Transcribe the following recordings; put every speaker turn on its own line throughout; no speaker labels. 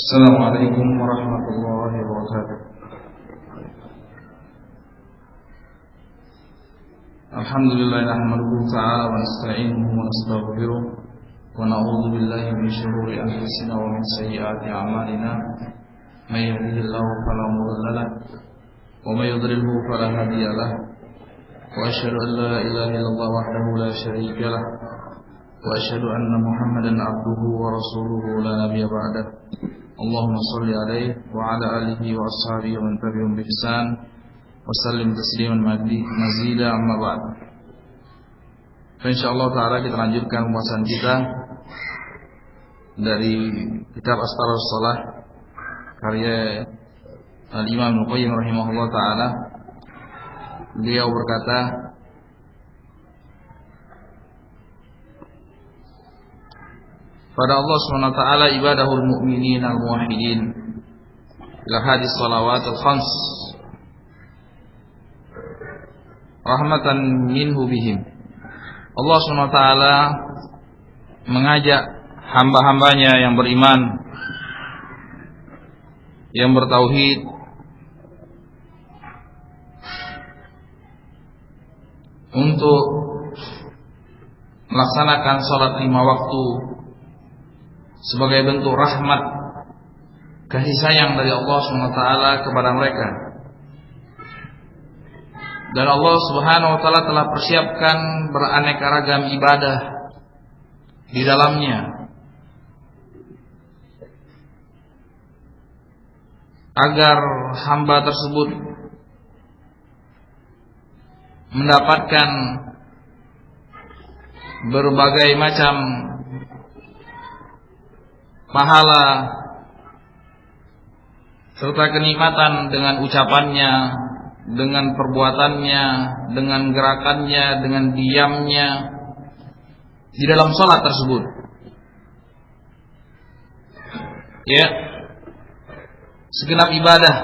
Assalamualaikum warahmatullahi wabarakatuh. Alhamdulillah nahmaduhu ta'ala wa nasta'inuhu wa nastaghfiruh wa na'udzu billahi min shururi anfusina wa min sayyiati a'malina. May yahdihillahu fala mudilla lahu wa may yudlilhu fala hadiya lahu. Wa asyhadu an la ilaha illallah wahdahu la syarika lahu wa asyhadu anna Muhammadan abduhu wa rasuluhu la nabiyya ba'dah. Allahumma salli alaihi wa ala alihi wa ashabihi wa man tabi'ahum bi ihsan wa sallim tasliman mazida amma ba'd. Insyaallah taala kita lanjutkan pembahasan kita dari kitab Astarus Shalah karya Al-Imam Ibnu Qayyim rahimahullah taala. Beliau berkata, pada Allah SWT ibadahul mu'minin al-muwahhidin ila hadis salawatul khams rahmatan minhu bihim. Allah SWT mengajak hamba-hambanya yang beriman, yang bertauhid, untuk melaksanakan salat 5 waktu sebagai bentuk rahmat kasih sayang dari Allah SWT kepada mereka. Dan Allah Subhanahu wa taala telah persiapkan beraneka ragam ibadah di dalamnya agar hamba tersebut mendapatkan berbagai macam pahala serta kenikmatan dengan ucapannya, dengan perbuatannya, dengan gerakannya, dengan diamnya di dalam salat tersebut. Ya, segenap ibadah,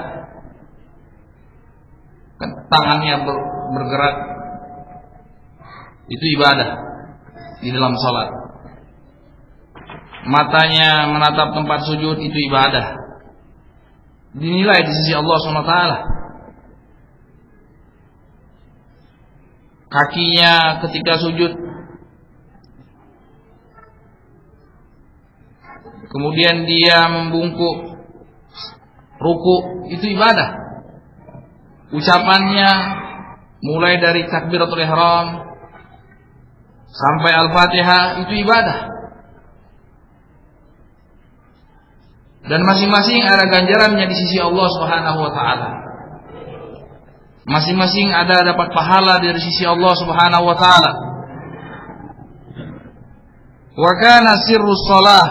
tangannya bergerak, itu ibadah di dalam salat. Matanya menatap tempat sujud, itu ibadah, dinilai di sisi Allah SWT. Kakinya ketika sujud, kemudian dia membungkuk ruku, itu ibadah. Ucapannya mulai dari takbiratul ihram sampai al-fatihah, itu ibadah. Dan masing-masing ada ganjarannya di sisi Allah Subhanahu wa taala. Masing-masing ada dapat pahala dari sisi Allah Subhanahu wa taala. Wa kana sirrus shalah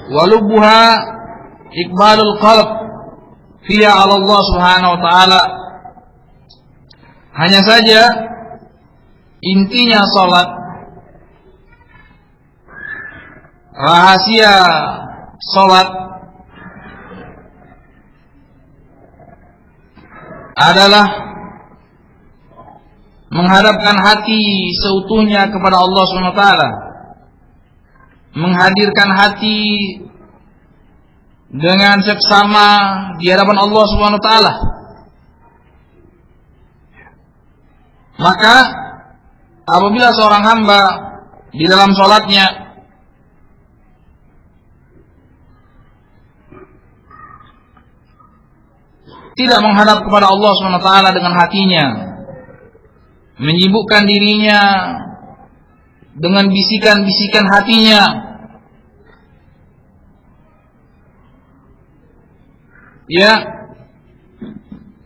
wa lubbuha iqbalul qalb fiha 'ala Allah Subhanahu wa taala. Hanya saja intinya salat, rahasia salat adalah menghadapkan hati seutuhnya kepada Allah SWT, menghadirkan hati dengan seksama di hadapan Allah SWT. Maka apabila seorang hamba di dalam salatnya tidak menghadap kepada Allah SWT dengan hatinya, menyibukkan dirinya dengan bisikan-bisikan hatinya, ya,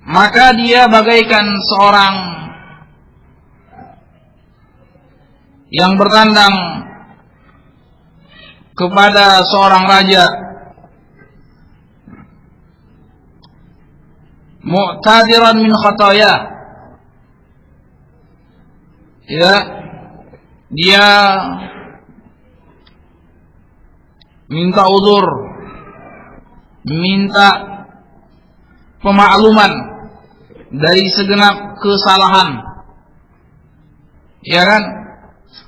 maka dia bagaikan seorang yang bertandang kepada seorang raja, mu'tadiran min khataya. Ya, dia minta uzur, minta pemakluman dari segenap kesalahan. Ya kan?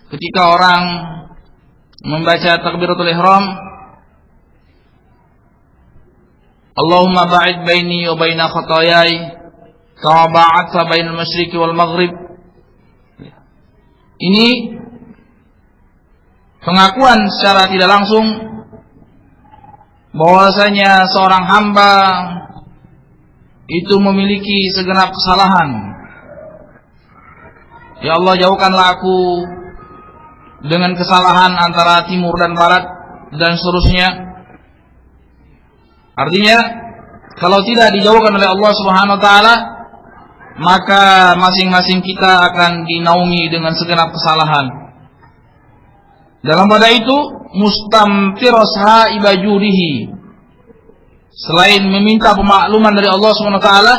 Ketika orang membaca takbiratul ihram, Allahumma ba'id baini wa baina khataayai kama ba'adta bainal masyriqi wal maghrib. Ini pengakuan secara tidak langsung bahwasanya seorang hamba itu memiliki segenap kesalahan. Ya Allah, jauhkanlah aku dengan kesalahan antara timur dan barat dan seterusnya. Artinya, kalau tidak dijauhkan oleh Allah Subhanahu wa taala, maka masing-masing kita akan dinaungi dengan segenap kesalahan. Dalam pada itu, mustamtiros haibajurihi, selain meminta pemakluman dari Allah Subhanahu wa taala,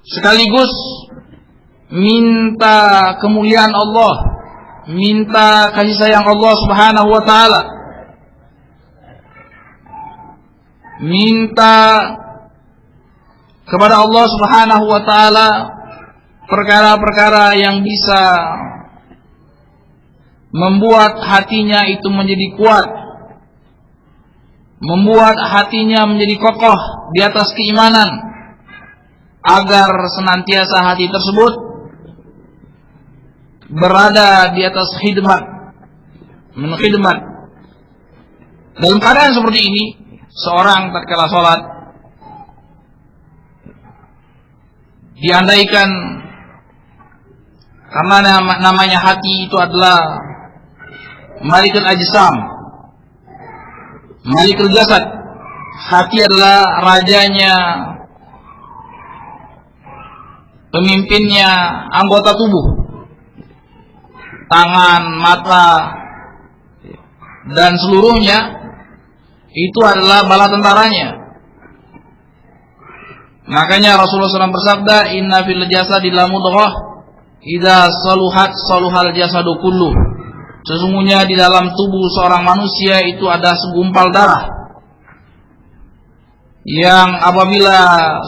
sekaligus minta kemuliaan Allah, minta kasih sayang Allah Subhanahu wa taala, minta kepada Allah Subhanahu wa taala perkara-perkara yang bisa membuat hatinya itu menjadi kuat, membuat hatinya menjadi kokoh di atas keimanan, agar senantiasa hati tersebut berada di atas khidmat, menkhidmat. Dalam keadaan seperti ini, seorang tatkala sholat, diandaikan karena namanya hati itu adalah malikul ajsam, malikul jasad, hati adalah rajanya, pemimpinnya anggota tubuh, tangan, mata, dan seluruhnya itu adalah bala tentaranya. Makanya Rasulullah SAW bersabda, inna fil jasadi la mudghah idza saluhat saluhal jasadu kulluh. Sesungguhnya di dalam tubuh seorang manusia itu ada segumpal darah, yang apabila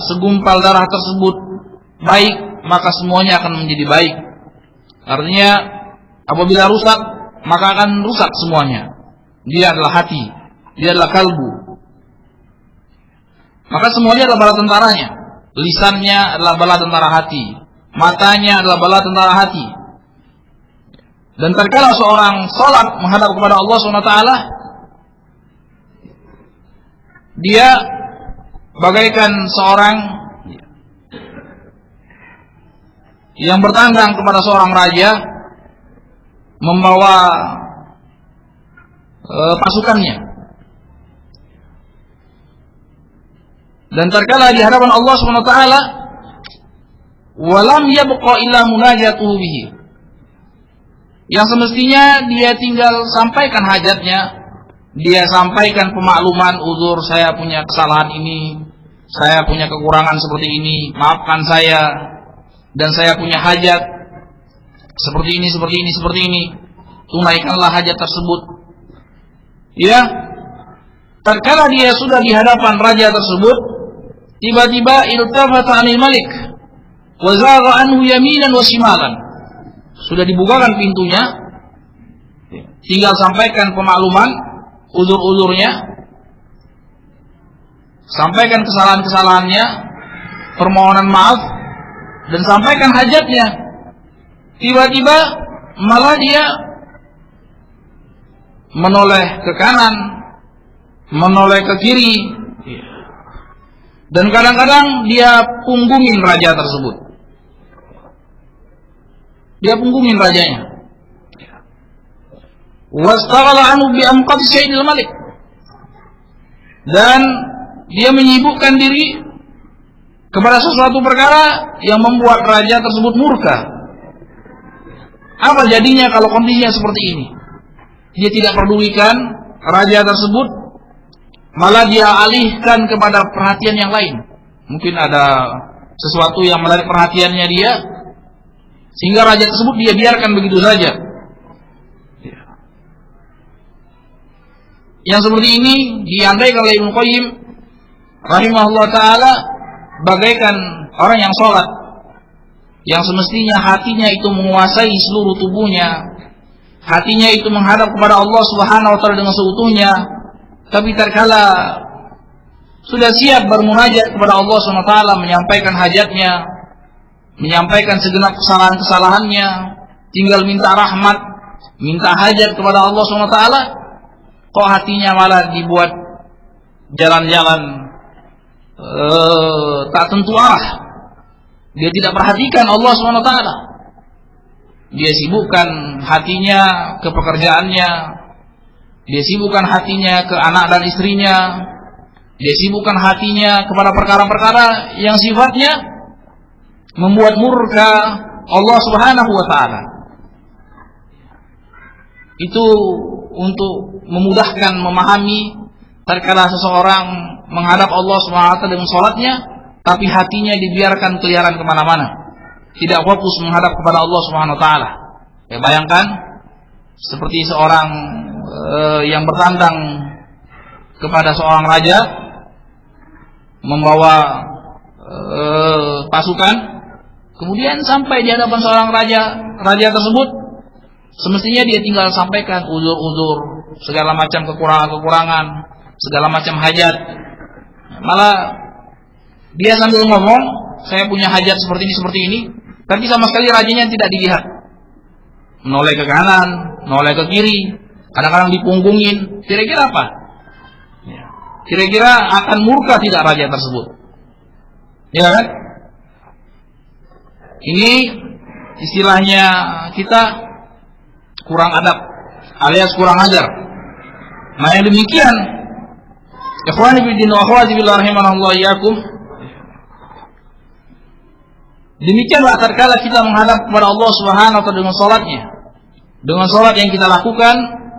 segumpal darah tersebut baik, maka semuanya akan menjadi baik. Artinya apabila rusak, maka akan rusak semuanya. Dia adalah hati, dia adalah kalbu. Maka semuanya adalah bala tentaranya. Lisannya adalah bala tentara hati, matanya adalah bala tentara hati. Dan terkala seorang salat menghadap kepada Allah SWT, dia bagaikan seorang yang bertandang kepada seorang raja membawa pasukannya. Dan terkala di hadapan Allah SWT, walam yabqa illa munajatuhu bihi, yang semestinya dia tinggal sampaikan hajatnya, dia sampaikan pemakluman, uzur, saya punya kesalahan ini, saya punya kekurangan seperti ini, maafkan saya, dan saya punya hajat seperti ini, seperti ini, seperti ini, tunaikanlah hajat tersebut. Ya, terkala dia sudah di hadapan raja tersebut, tiba-tiba iltafata anil malik wa zagha anhu yaminan wa shimalan. Sudah dibukakan pintunya, tinggal sampaikan pemakluman, uzur-uzurnya, sampaikan kesalahan-kesalahannya, permohonan maaf, dan sampaikan hajatnya. Tiba-tiba malah dia menoleh ke kanan, menoleh ke kiri, dan kadang-kadang dia punggungin raja tersebut. Dia punggungin rajanya. Wastaghala anhu bi amqati sayyidil malik. Dan dia menyibukkan diri kepada sesuatu perkara yang membuat raja tersebut murka. Apa jadinya kalau kondisinya seperti ini? Dia tidak pedulikan raja tersebut, malah dia alihkan kepada perhatian yang lain. Mungkin ada sesuatu yang menarik perhatiannya dia, sehingga raja tersebut dia biarkan begitu saja. Yang seperti ini diandaikan oleh Ibnu Qayyim rahimahullah ta'ala bagaikan orang yang sholat, yang semestinya hatinya itu menguasai seluruh tubuhnya, hatinya itu menghadap kepada Allah Subhanahu wa taala dengan seutuhnya, tapi tatkala sudah siap bermunajat kepada Allah Subhanahu wa taala, menyampaikan hajatnya, menyampaikan segenap kesalahan-kesalahannya, tinggal minta rahmat, minta hajat kepada Allah Subhanahu wa taala, kok hatinya malah dibuat jalan-jalan tak tentu arah. Dia tidak perhatikan Allah Subhanahu wa taala. Dia sibukkan hatinya ke pekerjaannya, dia sibukkan hatinya ke anak dan istrinya, dia sibukkan hatinya kepada perkara-perkara yang sifatnya membuat murka Allah Subhanahu wa taala. Itu untuk memudahkan memahami tatkala seseorang menghadap Allah Subhanahu wa taala dengan salatnya, tapi hatinya dibiarkan keliaran kemana-mana, tidak fokus menghadap kepada Allah Subhanahu wa taala. Ya, bayangkan seperti seorang yang bertandang kepada seorang raja, membawa pasukan, kemudian sampai di hadapan seorang raja tersebut, semestinya dia tinggal sampaikan uzur-uzur, segala macam kekurangan-kekurangan, segala macam hajat. Malah dia sambil ngomong, saya punya hajat seperti ini, tapi sama sekali rajanya tidak dilihat. Menoleh ke kanan, menoleh ke kiri, kadang-kadang dipunggungin. Kira-kira apa? Kira-kira akan murka tidak raja tersebut? Ya kan? Ini istilahnya kita kurang adab, alias kurang ajar. Nah, yang demikian, ikhwani fillah wa akhwati fillah rahimanallahu iyyakum, demikianlah tatkala kita menghadap kepada Allah Subhanahu wa taala dengan salatnya, dengan salat yang kita lakukan,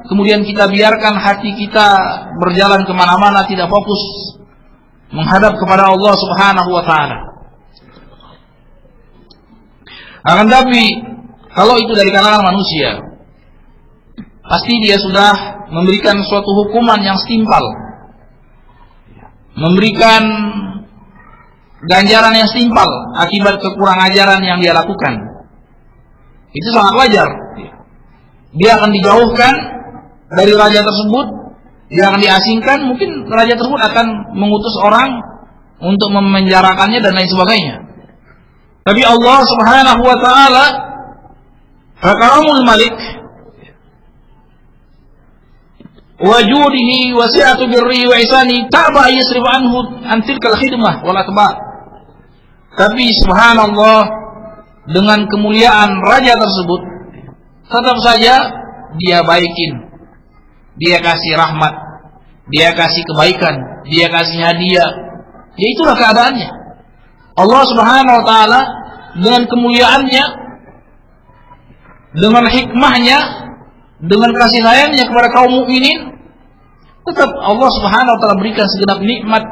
kemudian kita biarkan hati kita berjalan kemana-mana, tidak fokus menghadap kepada Allah Subhanahu wa taala. Akan tapi kalau itu dari kalangan manusia, pasti dia sudah memberikan suatu hukuman yang setimpal, memberikan ganjaran yang setimpal akibat kekurang ajaran yang dia lakukan. Itu sangat wajar. Dia akan dijauhkan dari raja tersebut, dia akan diasingkan, mungkin raja tersebut akan mengutus orang untuk memenjarakannya dan lain sebagainya. Tapi Allah Subhanahu wa taala, Karamul Malik, wajudihi wasi'atu birri wa ihsani ta'ba yasrif anhu an tilkal khidmah wal atba'. Tapi subhanallah, dengan kemuliaan raja tersebut, tetap saja dia baikin, dia kasih rahmat, dia kasih kebaikan, dia kasih hadiah. Ya, itulah keadaannya. Allah Subhanahu wa taala dengan kemuliaannya, dengan hikmahnya, dengan kasih sayangnya kepada kaum mukminin, tetap Allah Subhanahu wa taala berikan segenap nikmat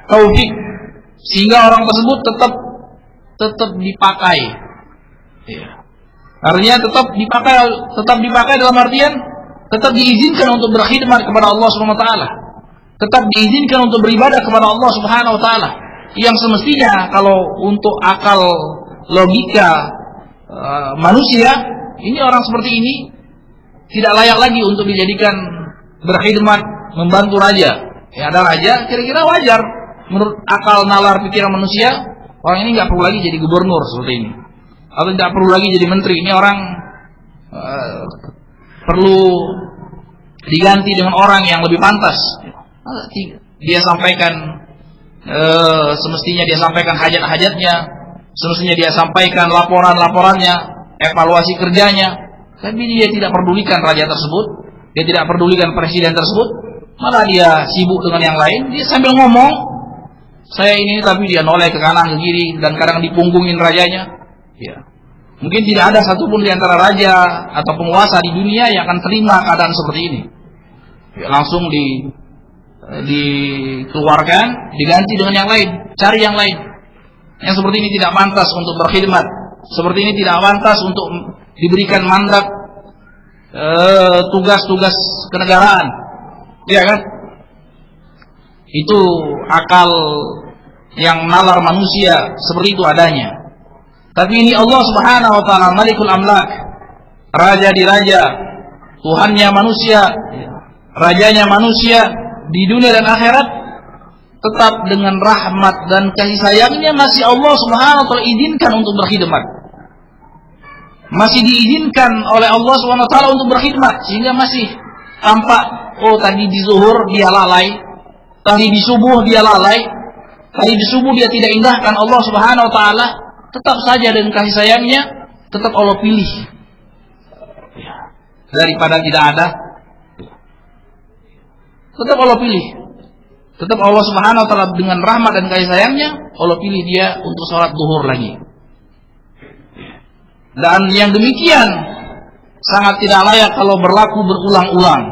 taufik sehingga orang tersebut tetap dipakai. Ya. Artinya tetap dipakai dalam artian tetap diizinkan untuk berkhidmat kepada Allah Subhanahu wa taala. Tetap diizinkan untuk beribadah kepada Allah Subhanahu wa taala. Yang semestinya kalau untuk akal logika manusia, ini orang seperti ini tidak layak lagi untuk dijadikan berkhidmat, membantu raja. Ya, ada raja, kira-kira wajar menurut akal nalar pikiran manusia, orang ini nggak perlu lagi jadi gubernur seperti ini, atau tidak perlu lagi jadi menteri. Ini orang perlu diganti dengan orang yang lebih pantas. Dia sampaikan, semestinya dia sampaikan hajat-hajatnya, semestinya dia sampaikan laporan-laporannya, evaluasi kerjanya. Tapi dia tidak pedulikan raja tersebut, dia tidak pedulikan presiden tersebut, malah dia sibuk dengan yang lain. Dia sambil ngomong, saya ini, tapi dia noleh ke kanan ke kiri dan kadang dipunggungin rajanya. Ya. Mungkin tidak ada satupun di antara raja atau penguasa di dunia yang akan terima keadaan seperti ini. Ya, langsung dikeluarkan, diganti dengan yang lain, cari yang lain. Yang seperti ini tidak pantas untuk berkhidmat, seperti ini tidak pantas untuk diberikan mandat tugas-tugas kenegaraan. Ya kan? Itu akal yang nalar manusia, seperti itu adanya. Tapi ini Allah Subhanahu wa taala Malikul Amlak, raja di raja, Tuhannya manusia, rajanya manusia di dunia dan akhirat, tetap dengan rahmat dan kasih sayangnya masih Allah Subhanahu wa taala izinkan untuk berkhidmat. Masih diizinkan oleh Allah Subhanahu wa taala untuk berkhidmat, sehingga masih tampak, oh tadi di zuhur dia lalai, tadi di subuh dia lalai, tadi di subuh dia tidak indahkan Allah Subhanahu wa taala. Tetap saja dengan kasih sayangnya, tetap Allah pilih daripada tidak ada. Tetap Allah pilih. Tetap Allah Subhanahu wa taala dengan rahmat dan kasih sayangnya, Allah pilih dia untuk sholat zuhur lagi. Dan yang demikian sangat tidak layak kalau berlaku berulang-ulang.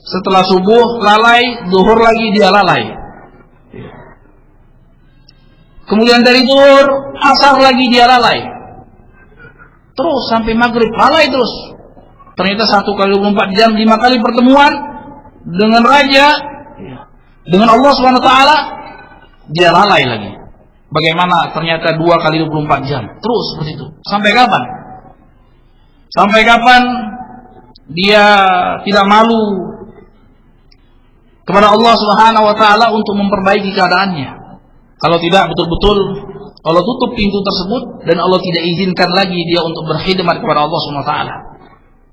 Setelah subuh lalai, zuhur lagi dia lalai. Kemudian dari zuhur, asar lagi dia lalai. Terus sampai maghrib lalai terus. Ternyata 1 kali 24 jam 5 kali pertemuan dengan raja, dengan Allah SWT, dia lalai lagi. Bagaimana ternyata 2 kali 24 jam terus seperti itu. Sampai kapan? Sampai kapan dia tidak malu kepada Allah Subhanahu wa taala untuk memperbaiki keadaannya? Kalau tidak, betul-betul Allah tutup pintu tersebut dan Allah tidak izinkan lagi dia untuk berkhidmat kepada Allah Subhanahu wa taala.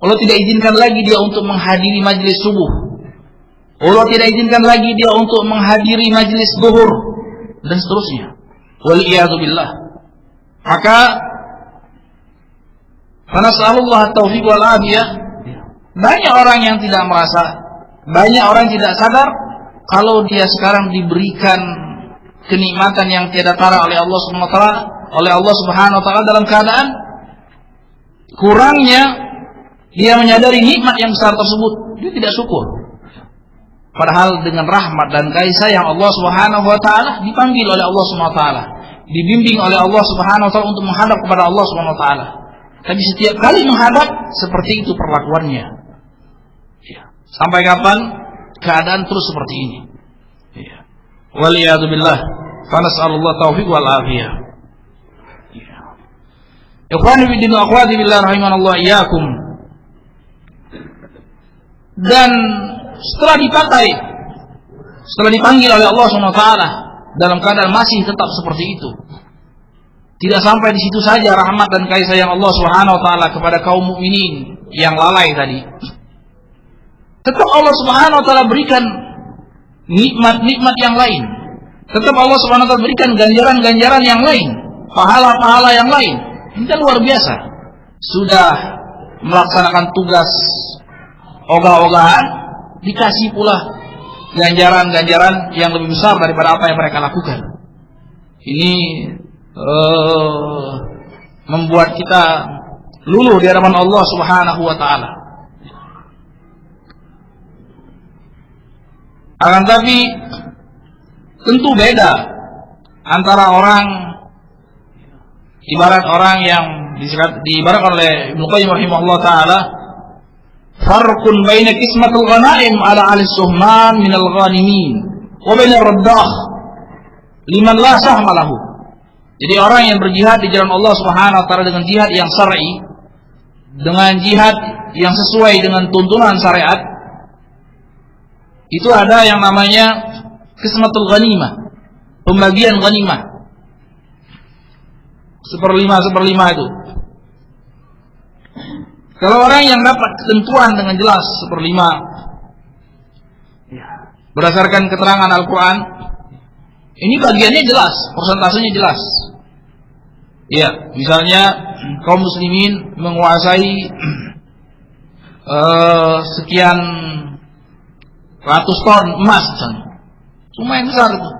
Allah tidak izinkan lagi dia untuk menghadiri majelis subuh. Allah tidak izinkan lagi dia untuk menghadiri majelis zuhur dan seterusnya. Waliyadu billah. Maka fanas'alullah at-taufiq wal afiyah. Banyak orang yang tidak merasa, banyak orang yang tidak sadar kalau dia sekarang diberikan kenikmatan yang tiada tara oleh Allah Subhanahu wa taala, oleh Allah Subhanahu wa taala dalam keadaan kurangnya dia menyadari nikmat yang besar tersebut, dia tidak syukur. Padahal dengan rahmat dan kasih sayang Allah Subhanahu wa taala dipanggil oleh Allah Subhanahu wa taala, dibimbing oleh Allah Subhanahu wa taala untuk menghadap kepada Allah Subhanahu wa taala. Tapi setiap kali menghadap seperti itu perlakuannya. Sampai kapan keadaan terus seperti ini? Waliyadu billah. Fanas'alullah taufiq wal afiyah. Ikhwani fi din wa akhwati billah rahimanallah iyyakum. Dan setelah dipakai, setelah dipanggil oleh Allah SWT dalam keadaan masih tetap seperti itu, tidak sampai di situ saja rahmat dan kasih sayang Allah Subhanahu wa taala kepada kaum mukminin yang lalai tadi. Tetap Allah Subhanahu wa taala berikan nikmat-nikmat yang lain. Tetap Allah Subhanahu wa taala berikan ganjaran-ganjaran yang lain, pahala-pahala yang lain. Ini kan luar biasa. Sudah melaksanakan tugas ogah-ogahan, dikasih pula ganjaran-ganjaran yang lebih besar daripada apa yang mereka lakukan. Ini membuat kita luluh di hadapan Allah Subhanahu wa taala. Akan tapi tentu beda antara orang, ibarat orang yang diibaratkan oleh Ibnu Qayyim rahimahullah taala, farqun baina qismatul ghanaim ala ahli suhman minal ghanimin wa baina raddah liman la sahma lahu. Jadi orang yang berjihad di jalan Allah Subhanahu wa taala dengan jihad yang syar'i, dengan jihad yang sesuai dengan tuntunan syariat, itu ada yang namanya qismatul ghanimah, pembagian ghanimah. 1/5 itu. Kalau orang yang dapat ketentuan dengan jelas 1/5 berdasarkan keterangan Al-Quran, ini bagiannya jelas, persentasenya jelas. Ya, misalnya kaum muslimin menguasai sekian ratus ton emas misalnya, lumayan besar itu.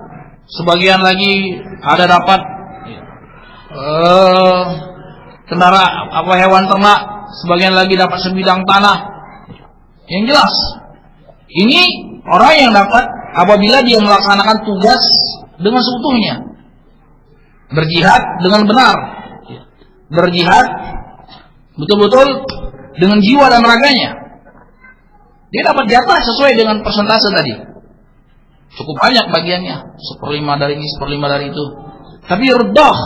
Sebagian lagi ada dapat hewan ternak, sebagian lagi dapat sebidang tanah. Yang jelas, ini orang yang dapat apabila dia melaksanakan tugas dengan seutuhnya, berjihad dengan benar, berjihad betul-betul dengan jiwa dan raganya, dia dapat jatah sesuai dengan persentase tadi. Cukup banyak bagiannya, 1/5 dari ini, 1/5 dari itu. Tapi redah,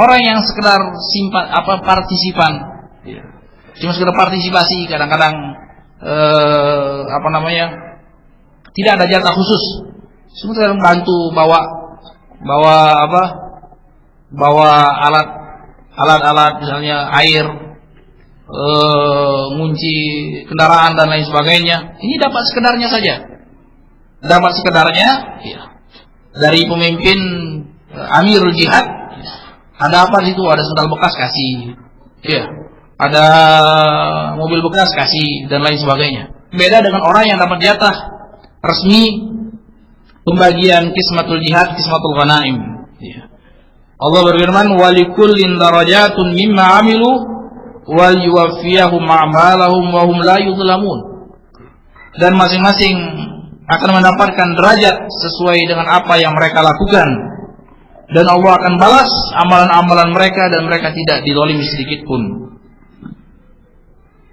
orang yang sekedar partisipan, cuma sekedar partisipasi, kadang-kadang tidak ada jatah khusus, cuma sekedar bantu bawa alat misalnya air, ngunci kendaraan dan lain sebagainya. Ini dapat sekedarnya saja, ya. Dari pemimpin Amirul Jihad, ada apa di situ? Ada sendal bekas kasih, ya. Ada mobil bekas kasih dan lain sebagainya. Beda dengan orang yang dapat jatah resmi pembagian kismatul jihad, kismatul ghanaim. Ya. Allah berfirman, "Walikullin darajatun mimma 'amilu wal yuwaffiyahum a'malahum wa hum la yudhlamun." Dan masing-masing akan mendapatkan derajat sesuai dengan apa yang mereka lakukan, dan Allah akan balas amalan-amalan mereka dan mereka tidak dizalimi sedikit pun.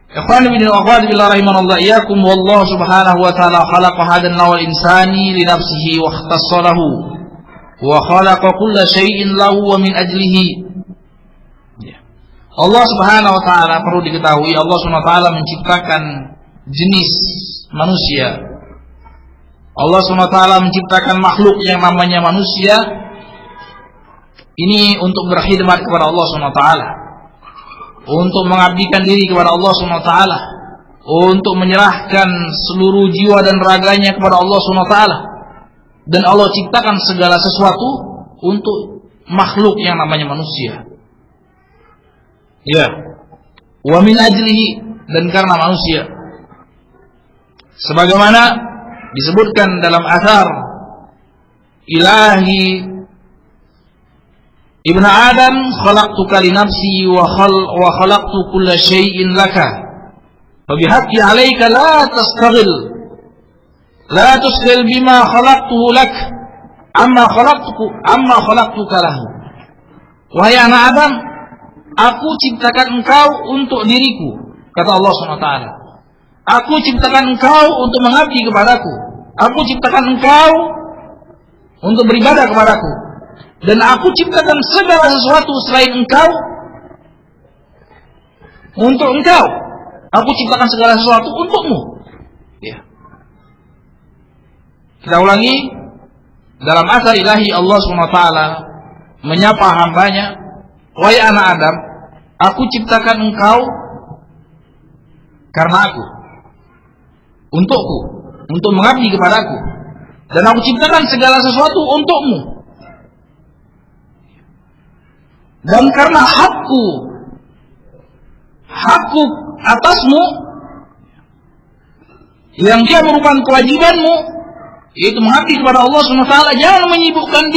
Ikhwani bin akhwat billah rahimanallah iyyakum, wallahu subhanahu wa ta'ala khalaqa hadan nawal insani li nafsihi wa ikhtassalahu wa khalaqa kulla syai'in lahu wa min ajlihi. Allah subhanahu wa ta'ala, perlu diketahui, Allah subhanahu wa ta'ala menciptakan jenis manusia. Allah subhanahu wa ta'ala menciptakan makhluk yang namanya manusia ini untuk berkhidmat kepada Allah subhanahu wa ta'ala, untuk mengabdikan diri kepada Allah subhanahu wa ta'ala, untuk menyerahkan seluruh jiwa dan raganya kepada Allah subhanahu wa ta'ala. Dan Allah ciptakan segala sesuatu untuk makhluk yang namanya manusia. Ya. Wa min ajlihi, dan karena manusia. Sebagaimana disebutkan dalam athar ilahi Ibn Adam, khalaqtuka li nafsi wa khalaqtu kulla syai'in laka fa bihaqqi 'alaika la tasghil bima khalaqtuhu lak amma khalaqtuka lahu. Wahai anak Adam, aku ciptakan engkau untuk diriku, kata Allah SWT. Aku ciptakan engkau untuk mengabdi kepadaku. Aku ciptakan engkau untuk beribadah kepadaku. Dan aku ciptakan segala sesuatu selain engkau untuk engkau. Aku ciptakan segala sesuatu untukmu. Ya. Kita ulangi, dalam asal ilahi Allah SWT menyapa hambanya, wahai anak Adam, aku ciptakan engkau karena aku, untukku, untuk mengabdi kepadaku, dan aku ciptakan segala sesuatu untukmu. Dan karena hakku atasmu, yang dia merupakan kewajibanmu, yaitu mengabdi kepada Allah SWT, jangan menyibukkan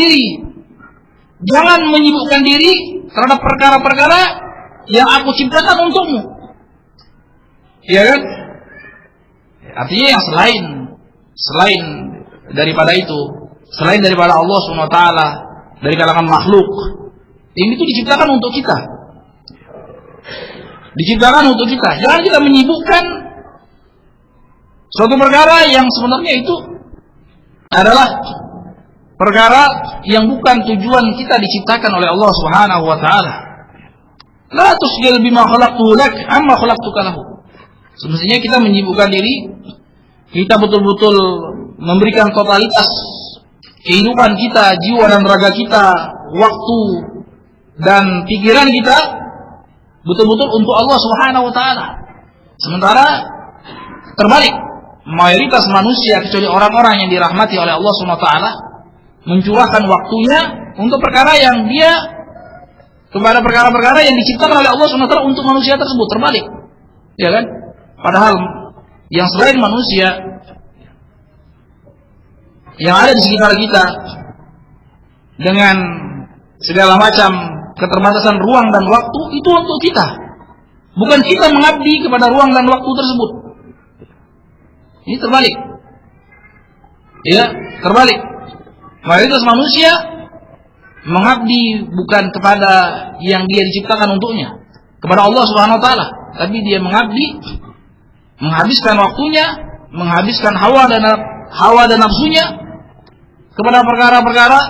diri terhadap perkara-perkara yang aku ciptakan untukmu. Ya kan? Artinya yang selain daripada itu, selain daripada Allah SWT, dari kalangan makhluk, ini tuh diciptakan untuk kita. Diciptakan untuk kita. Jangan kita menyibukkan suatu perkara yang sebenarnya itu adalah perkara yang bukan tujuan kita diciptakan oleh Allah Subhanahu wa taala. La tusghil bima khalaqtu lak amma khalaqtuka lahu. Semestinya kita menyibukkan diri, kita betul-betul memberikan totalitas kehidupan kita, jiwa dan raga kita, waktu dan pikiran kita betul-betul untuk Allah Subhanahu wa taala. Sementara terbalik, mayoritas manusia kecuali orang-orang yang dirahmati oleh Allah Subhanahu wa taala mencurahkan waktunya untuk perkara yang dia kepada perkara-perkara yang diciptakan oleh Allah Subhanahu wa taala untuk manusia tersebut. Terbalik. Ya kan? Padahal yang selain manusia yang ada di sekitar kita dengan segala macam keterbatasan ruang dan waktu itu untuk kita. Bukan kita mengabdi kepada ruang dan waktu tersebut. Ini terbalik. Ya, terbalik. Mayoritas manusia mengabdi bukan kepada yang dia diciptakan untuknya, kepada Allah Subhanahu wa taala, tapi dia mengabdi, menghabiskan waktunya, menghabiskan hawa dan nafsunya kepada perkara-perkara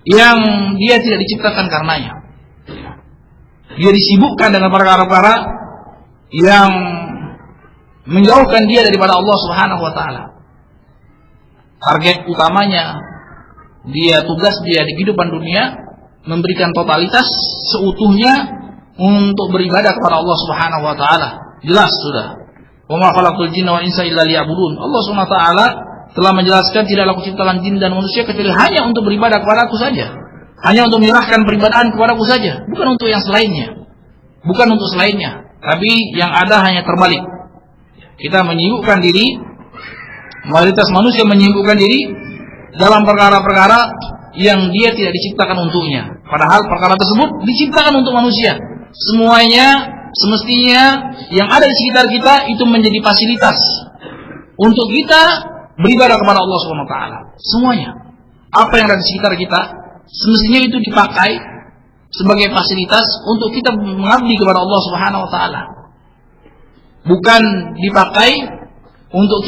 yang dia tidak diciptakan karenanya. Dia disibukkan dengan perkara-perkara yang menjauhkan dia daripada Allah Subhanahu wa taala. Target utamanya, tugas dia di kehidupan dunia memberikan totalitas seutuhnya untuk beribadah kepada Allah Subhanahu wa taala. Jelas sudah. Wa ma khalaqtul jinna wal insa illa liya'budun. Allah Subhanahu wa taala telah menjelaskan, tidaklah aku ciptakan jin dan manusia kecuali hanya untuk beribadah kepada aku saja. Hanya untuk menyerahkan peribadahan kepada aku saja, bukan untuk yang selainnya. Bukan untuk selainnya, tapi yang ada hanya terbalik. Kita menyibukkan diri, mayoritas manusia menyibukkan diri dalam perkara-perkara yang dia tidak diciptakan untuknya. Padahal perkara tersebut diciptakan untuk manusia. Semuanya, semestinya yang ada di sekitar kita itu menjadi fasilitas untuk kita beribadah kepada Allah Subhanahu wa taala. Semuanya. Apa yang ada di sekitar kita semestinya itu dipakai sebagai fasilitas untuk kita mengabdi kepada Allah Subhanahu wa taala. Bukan dipakai untuk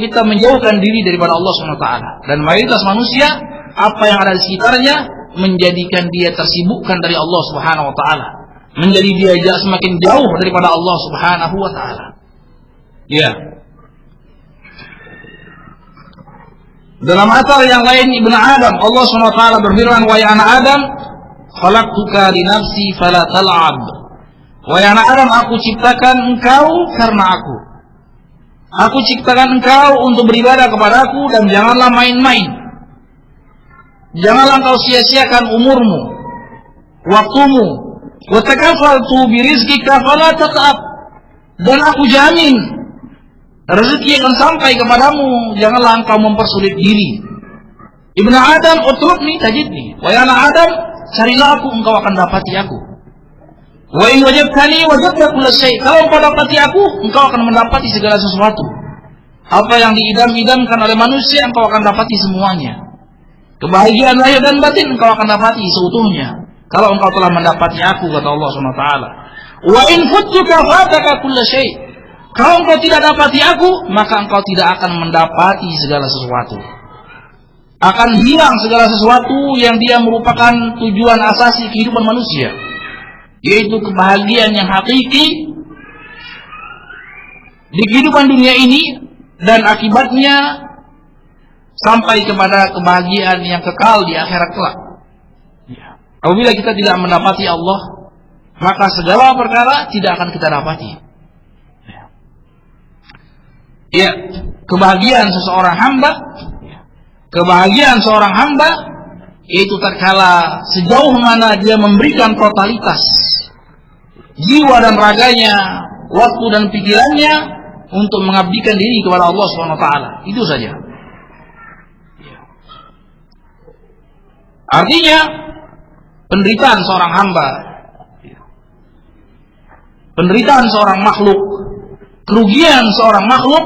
kita menjauhkan diri daripada Allah Subhanahu wa taala. Dan mayoritas manusia, apa yang ada di sekitarnya menjadikan dia tersibukkan dari Allah Subhanahu wa taala. Menjadi dia semakin jauh daripada Allah Subhanahu wa taala. Ya. Dalam asal yang lain Ibnu Adam, Allah Subhanahu wa taala berfirman, "Wa ya anak Adam, khalaqtuka li nafsi fala tal'ab." Wahai anak Adam, aku ciptakan engkau karena aku. Aku ciptakan engkau untuk beribadah kepadaku dan janganlah main-main. Janganlah engkau sia-siakan umurmu, waktumu. Wa takafaltu bi rizqika fala tat'ab. Dan aku jamin rezeki akan sampai kepadamu, janganlah engkau mempersulit diri. Ibnu Adam, utlubni tajidni. Wahai anak Adam, carilah aku, engkau akan dapati aku. Wa in wajadtani wajadta kulla syai'. Kalau engkau dapati aku, engkau akan mendapati segala sesuatu. Apa yang diidam-idamkan oleh manusia, engkau akan dapati semuanya. Kebahagiaan lahir dan batin engkau akan dapati seutuhnya kalau engkau telah mendapati aku, kata Allah Subhanahu wa taala. Wa in futtuka fataka kulla syai'. Kalau engkau tidak dapati aku, maka engkau tidak akan mendapati segala sesuatu. Akan hilang segala sesuatu yang dia merupakan tujuan asasi kehidupan manusia, yaitu kebahagiaan yang hakiki di kehidupan dunia ini dan akibatnya sampai kepada kebahagiaan yang kekal di akhirat kelak. Apabila kita tidak mendapati Allah, maka segala perkara tidak akan kita dapati. Ya, kebahagiaan seorang hamba yaitu tatkala sejauh mana dia memberikan totalitas jiwa dan raganya, waktu dan pikirannya untuk mengabdikan diri kepada Allah Subhanahu wa taala. Itu saja. Artinya penderitaan seorang hamba, penderitaan seorang makhluk, kerugian seorang makhluk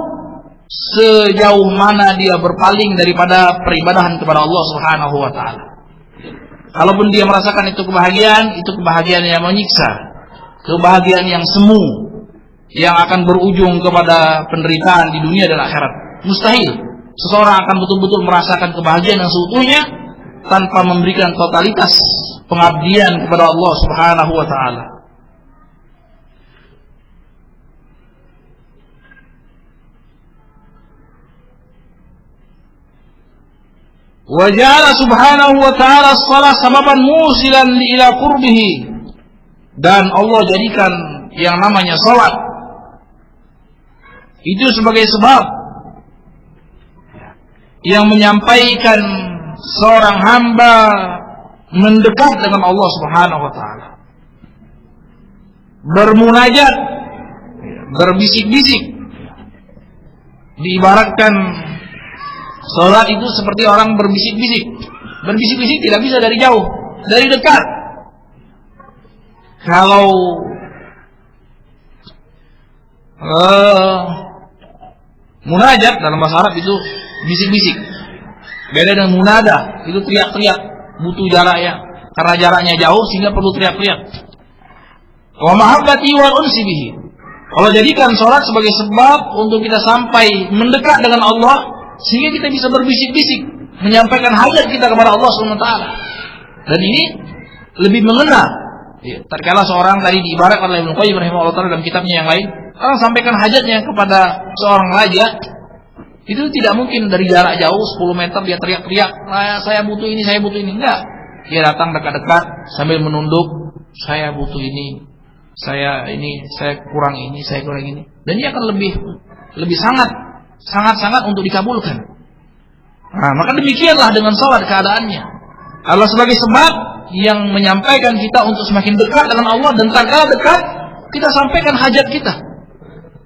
sejauh mana dia berpaling daripada peribadahan kepada Allah Subhanahu wa taala. Kalaupun dia merasakan itu kebahagiaan yang menyiksa, kebahagiaan yang semu, yang akan berujung kepada penderitaan di dunia dan akhirat. Mustahil seseorang akan betul-betul merasakan kebahagiaan yang seutuhnya tanpa memberikan totalitas pengabdian kepada Allah Subhanahu wa taala. Wa ja'ala subhanahu wa ta'ala as-salah sababan musilan ila qurbihi. Dan Allah jadikan yang namanya salat itu sebagai sebab yang menyampaikan seorang hamba mendekat dengan Allah Subhanahu wa taala. Bermunajat, berbisik-bisik. Diibaratkan salat itu seperti orang berbisik-bisik. Berbisik-bisik tidak bisa dari jauh, dari dekat. Kalau munajat dalam bahasa Arab itu bisik-bisik. Beda dengan munada, itu teriak-teriak, butuh jarak ya. Karena jaraknya jauh sehingga perlu teriak-teriak. Wa mahabbati wal unsi bihi. Kalau jadikan salat sebagai sebab untuk kita sampai mendekat dengan Allah, sehingga kita bisa berbisik-bisik menyampaikan hajat kita kepada Allah SWT. Dan ini lebih mengena Ya, terkala seorang tadi diibaratkan oleh Ibnu Qayyim rahimahullah taala dalam kitabnya yang lain, orang sampaikan hajatnya kepada seorang raja, itu tidak mungkin dari jarak jauh 10 meter dia teriak-teriak, saya butuh ini, saya butuh ini. Enggak. Dia datang dekat-dekat sambil menunduk, saya butuh ini, saya kurang ini, saya kurang ini. Dan dia akan lebih sangat untuk dikabulkan. Nah, maka demikianlah dengan salat keadaannya. Allah sebagai sebab yang menyampaikan kita untuk semakin dekat dengan Allah, dan tatkala dekat kita sampaikan hajat kita.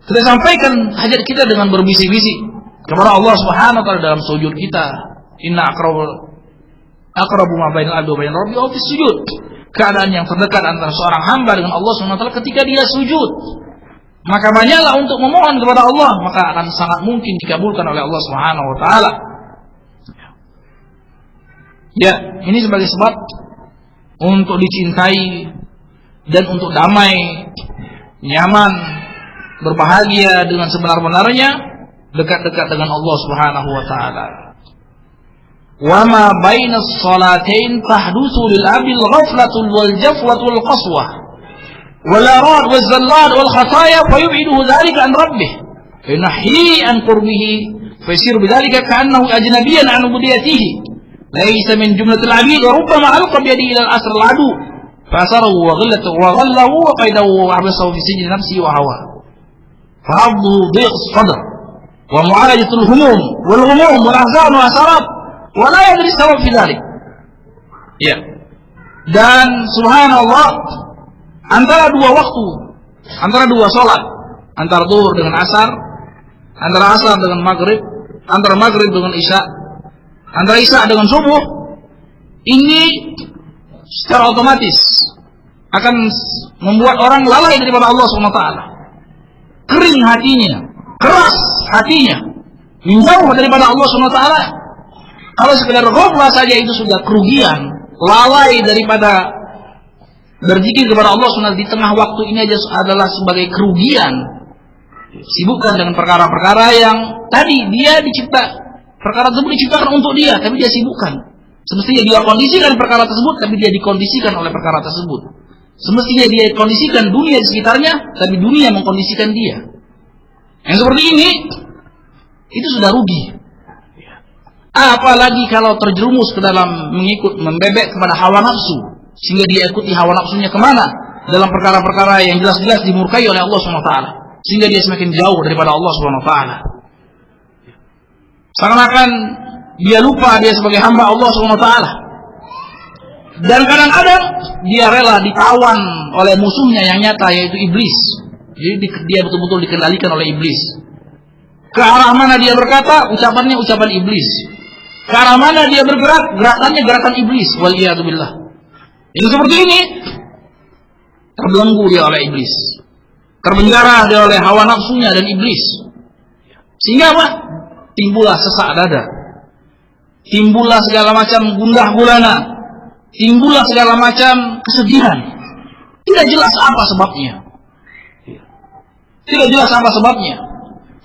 Kita sampaikan hajat kita dengan berbisik-bisik kepada Allah Subhanahu wa taala dalam sujud kita. Inna aqrabu ma bainal abdi wa bain rabbi fi sujud. Keadaan yang terdekat antara seorang hamba dengan Allah Subhanahu wa taala ketika dia sujud. Maka banyaklah untuk memohon kepada Allah, maka akan sangat mungkin dikabulkan oleh Allah Subhanahu wa taala. Ya, ini sebagai sebab untuk dicintai dan untuk damai, nyaman, berbahagia dengan sebenar-benarnya, dekat-dekat dengan Allah Subhanahu wa taala. Wa ma bainas salatain tahdutsu lil abil ghaflatul wal jafwatul qaswah wal arad wal zallat wal khataya fayub'iduhu dhalika an rabbih yunahhi an qurbihi fasir bidzalika ka'annahu ajnabiyyan an ubudiyatihi laysa min jumlatil abid wa rubbama alqa bi yadihi ila al-asr al-adu fasarahu wa ghallahu wa qaidahu wa habsahu fi sijni nafsi wa hawa fa'adhu dhiq sadr wa mu'alajatul humum wal ghumum wal ahzan wa asarat wala yadri sabab fi dzalik. Ya. Dan subhanallah, antara dua waktu, antara dua salat, antara zuhur dengan asar, antara asar dengan maghrib, antara maghrib dengan isya, antara isya dengan subuh, ini secara otomatis akan membuat orang lalai daripada Allah SWT. Kering hatinya, keras hatinya, menjauh daripada Allah SWT. Kalau sekedar ghaflah saja itu sudah kerugian, lalai daripada berzikir kepada Allah SWT di tengah waktu ini aja adalah sebagai kerugian. Sibukkan dengan perkara-perkara yang tadi perkara tersebut diciptakan untuk dia, tapi dia sibukkan. Semestinya dia kondisikan perkara tersebut, tapi dia dikondisikan oleh perkara tersebut. Semestinya dia kondisikan dunia di sekitarnya, tapi dunia mengkondisikan dia. Yang seperti ini, itu sudah rugi. Apalagi kalau terjerumus ke dalam membebek kepada hawa nafsu, sehingga dia ikuti hawa nafsunya kemana dalam perkara-perkara yang jelas-jelas dimurkai oleh Allah SWT, sehingga dia semakin jauh daripada Allah SWT. Seakan-akan dia lupa dia sebagai hamba Allah SWT. Dan kadang-kadang dia rela ditawan oleh musuhnya yang nyata, yaitu iblis. Jadi dia betul-betul dikendalikan oleh iblis. Ke arah mana dia berkata, ucapannya ucapan iblis. Ke arah mana dia bergerak, gerakannya gerakan iblis. Waliyadzubillah. Itu seperti ini, terbelenggu dia oleh iblis, terpenjara dia oleh hawa nafsunya dan iblis. Sehingga apa? Timbullah sesak dada, timbullah segala macam gundah gulana, timbullah segala macam kesedihan. Tidak jelas apa sebabnya. Tidak jelas apa sebabnya.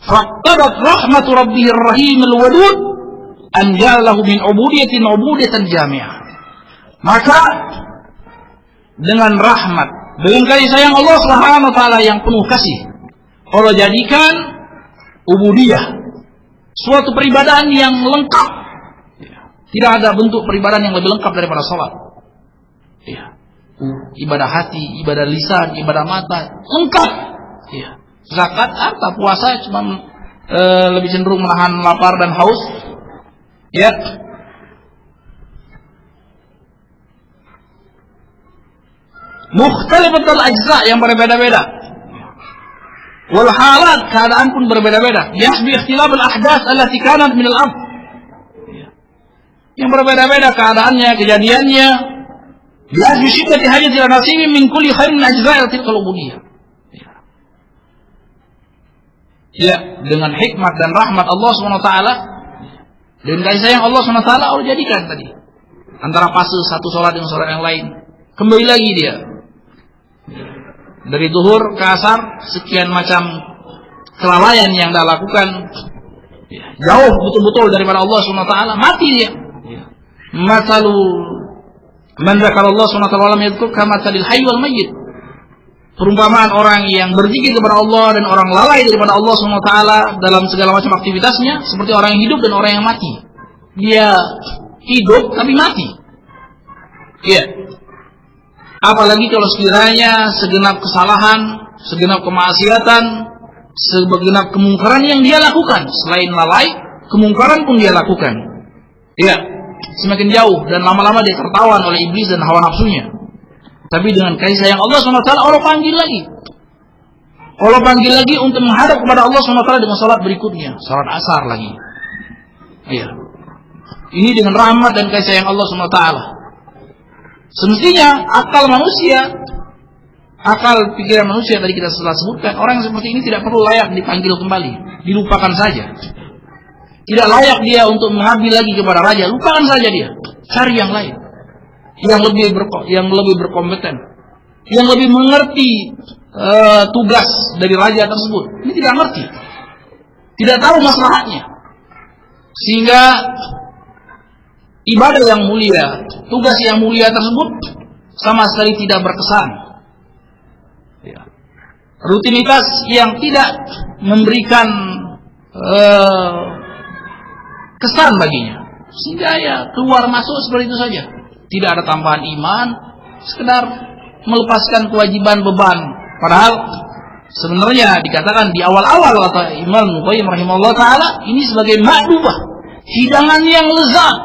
Faqtadat rahmatu rabbihir rahimil wadud an ja'alahu min ubudiyatan jami'ah. Maka dengan rahmat, dengan kasih sayang Allah Subhanahu wa taala yang penuh kasih, Allah jadikan ubudiyah suatu peribadahan yang lengkap. Tidak ada bentuk peribadahan yang lebih lengkap daripada salat. Ibadah hati, ibadah lisan, ibadah mata, lengkap. Zakat, harta, puasa cuma lebih cenderung menahan lapar dan haus. Ya. Mukhtalifatul ajza yang berbeda-beda. Wal halat, keadaan pun berbeda-beda. Yasbi ikhtilaful ahdath allati kanat min al-ard. Yang berbeda-beda keadaannya, kejadiannya. Yasbi syiddati hajati ila nasibin min kulli khairin ajza'i tilkal ubudiyah. Ya, dengan hikmat dan rahmat Allah SWT, dengan kasih sayang Allah SWT, Allah jadikan tadi antara fase satu sholat dengan sholat yang lain. Kembali lagi dia dari zuhur ke asar, sekian macam kelalaian yang dia lakukan, jauh betul-betul daripada Allah SWT, mati dia. Masalul Man dzakarallahu subhanahu wa ta'ala yadhkur kama talil hayy wal mayyit. Perumpamaan orang yang berzikir kepada Allah dan orang lalai daripada Allah subhanahu wa ta'ala dalam segala macam aktivitasnya seperti orang yang hidup dan orang yang mati. Dia hidup tapi mati. Iya. Apalagi kalau sekiranya segenap kesalahan, segenap kemaksiatan, segenap kemungkaran yang dia lakukan, selain lalai, kemungkaran pun dia lakukan. Iya. Semakin jauh dan lama-lama dia tertawan oleh iblis dan hawa nafsunya. Tapi dengan kasih sayang Allah SWT, Allah panggil lagi. Allah panggil lagi untuk menghadap kepada Allah SWT dengan salat berikutnya, salat asar lagi. Iya. Ini dengan rahmat dan kasih sayang Allah SWT. Semestinya akal manusia, akal pikiran manusia tadi kita telah sebutkan, orang yang seperti ini tidak perlu layak dipanggil kembali, dilupakan saja. Tidak layak dia untuk mengabdi lagi kepada raja, lupakan saja dia, cari yang lain, yang lebih berkompeten, yang lebih mengerti tugas dari raja tersebut. Ini tidak ngerti, tidak tahu masalahnya, sehingga ibadah yang mulia, tugas yang mulia tersebut sama sekali tidak berkesan. Rutinitas yang tidak memberikan kesan baginya, sehingga ya keluar masuk seperti itu saja, tidak ada tambahan iman, sekedar melepaskan kewajiban beban. Padahal sebenarnya dikatakan di awal-awal kata Imam Qayyim rahimahullah taala, ini sebagai ma'dubah, hidangan yang lezat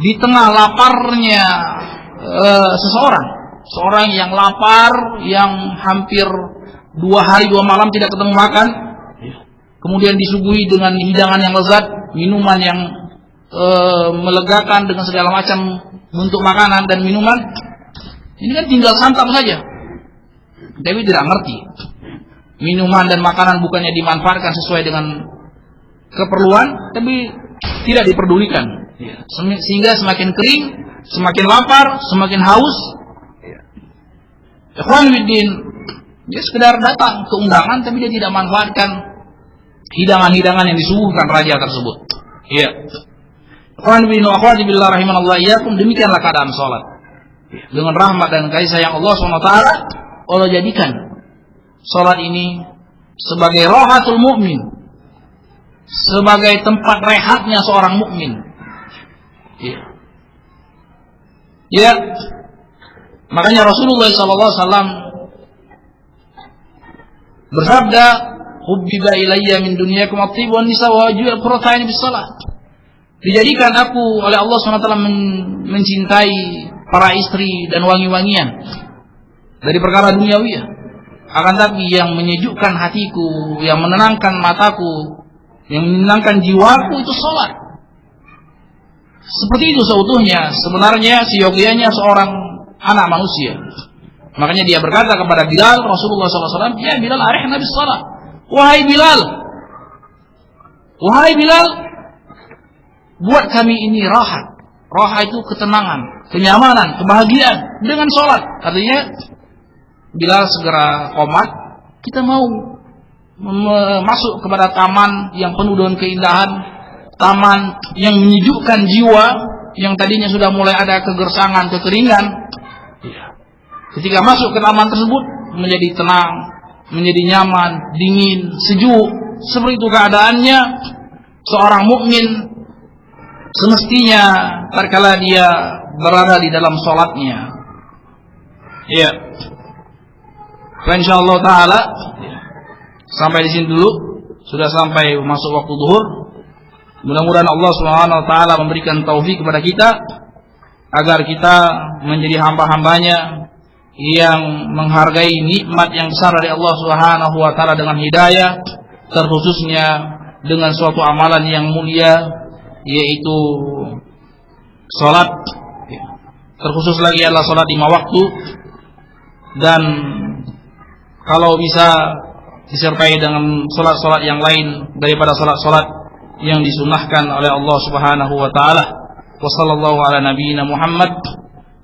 di tengah laparnya seorang yang lapar, yang hampir 2 hari 2 malam tidak ketemu makan, kemudian disuguhi dengan hidangan yang lezat, minuman yang melegakan dengan segala macam bentuk makanan dan minuman. Ini kan tinggal santap saja, tapi tidak ngerti minuman dan makanan bukannya dimanfaatkan sesuai dengan keperluan, tapi tidak diperdulikan, sehingga semakin kering, semakin lapar, semakin haus. Ikhwan Widdin, dia sekedar datang ke undangan, tapi dia tidak manfaatkan hidangan-hidangan yang disuguhkan raja tersebut. Iya. Ikhwan Widdin wa akhwati billah rahimanallah iyyakum, demikianlah keadaan salat. Dengan rahmat dan kasih sayang Allah SWT, Allah jadikan salat ini sebagai rahatul mukmin, sebagai tempat rehatnya seorang mukmin. Iya. Ya. Makanya Rasulullah SAW bersabda, "Hubbiba ilayya min dunyakum at-thib wan nisa wa ju'ila qurratu 'aini bis-shalah." Dijadikan aku oleh Allah SWT mencintai para istri dan wangi-wangian dari perkara duniawiyah. Akan tapi yang menyejukkan hatiku, yang menenangkan mataku, yang menenangkan jiwaku itu salat. Seperti itu seutuhnya sebenarnya seyogianya seorang anak manusia. Makanya dia berkata kepada Bilal, Rasulullah SAW, "Ya Bilal, arihna bis salat." Wahai Bilal, buat kami ini rahat. Rahat itu ketenangan, kenyamanan, kebahagiaan dengan salat. Artinya Bilal segera qomat, kita mau masuk kepada taman yang penuh dengan keindahan, taman yang menyejukkan jiwa, yang tadinya sudah mulai ada kegersangan, kekeringan. Ketika masuk ke taman tersebut menjadi tenang, menjadi nyaman, dingin, sejuk. Seperti itu keadaannya seorang mukmin semestinya tatkala dia berada di dalam salatnya. Iya. Insyaallah taala sampai di sini dulu, sudah sampai masuk waktu zuhur. Mudah-mudahan Allah Subhanahu wa taala memberikan taufik kepada kita agar kita menjadi hamba-hambanya yang menghargai nikmat yang besar dari Allah Subhanahu wa taala dengan hidayah, terkhususnya dengan suatu amalan yang mulia yaitu salat. Terkhusus lagi adalah salat 5 waktu, dan kalau bisa disertai dengan salat-salat yang lain daripada salat-salat yang disunahkan oleh Allah Subhanahu wa taala. Wa sallallahu ala nabiyyina Muhammad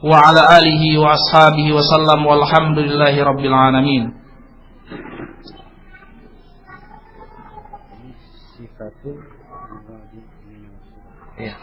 wa ala alihi wa ashabihi wa sallam walhamdulillahi rabbil alamin. Ya.